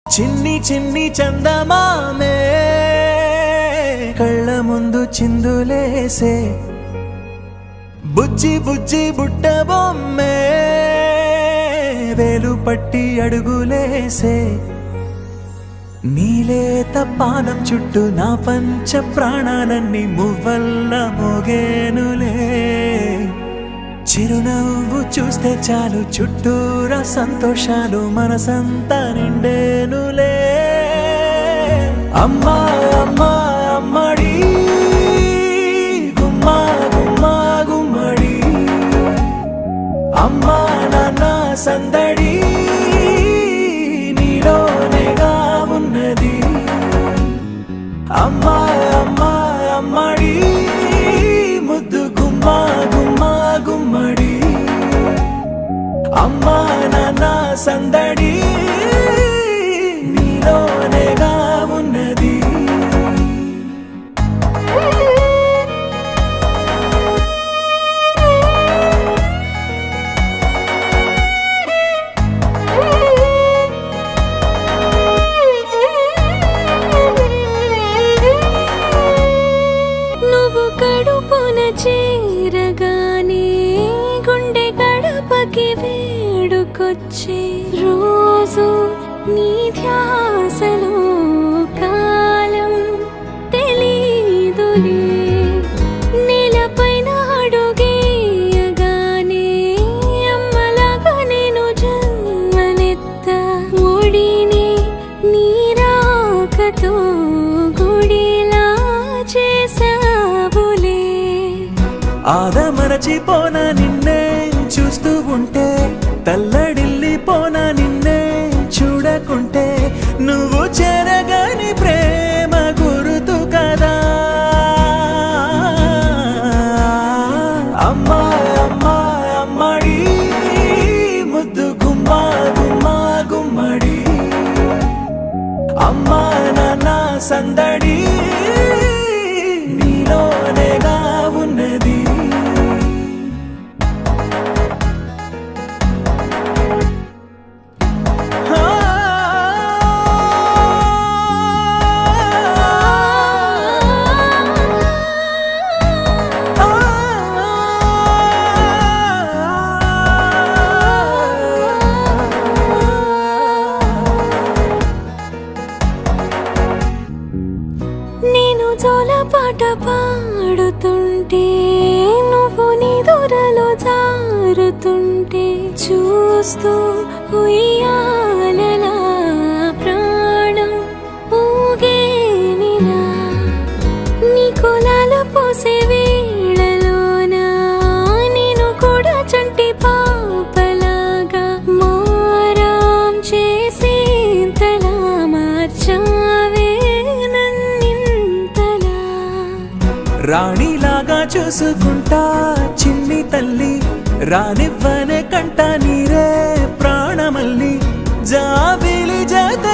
చిన్ని చిన్ని చందమామే కళ్ళ ముందు చిందులేసే బుజ్జి బుజ్జి బుట్ట బొమ్మే వేలు పట్టి అడుగులేసే నీలేత పానం చుట్టూ నా పంచ ప్రాణాలన్నీ మువ్వల్ల మోగేనులే చిరునవ్వు చూస్తే చాలు చుట్టూరా సంతోషాలు మనసంతా నిండేనులే అమ్మా అమ్మా అమ్మడి గుమ్మా గుమ్మా గుమ్మడి అమ్మా నాన్న సందడి నీలోనేగా ఉన్నది అమ్మా అమ్మా అమ్మడి ముద్దు గుమ్మా గుమ్మా గుమ్మడి అమ్మా నాన్న సందడి నీలోనేగా ఉన్నది నువ్వు కడుపున చేరగానే గుండె గడపకి వేడుకొచ్చే రోజు నీ ధ్యాసలో కాలం తెలీదులే నేలపైన అడుగేయగానే అమ్మలాగా నేను జన్మనెత్త ఒడిని నీ రాకతో గుడిలా చేసావులే ఆదమరచిపోనా నిన్నే చూస్తూ ఉంటే తల్లడిల్లిపోనా నిన్నే చూడకుంటే నువ్వు చెరగని ప్రేమ గురుతు కదా అమ్మా అమ్మా అమ్మడి ముద్దు గుమ్మా గుమ్మా గుమ్మడి అమ్మా నాన్న సందడి నీలోనేగా ఉన్నది నేను జోలపాట పాడుతుంటే నువ్వు నీ దూరలో జారుతుంటే చూస్తూ ఉయ్యాలలా ప్రాణం ఊగేనిలా నీ కులాల పోసే వేళలోన నేను కూడా చంటి పాపలాగా మారాం చేసేంతలా మార్చావే నన్నింతలా రాణిలాగా చూసుకుంటా చిన్ని తల్లి రానివ్వనే కంట నీరే ప్రాణమల్లి జాబిలి జత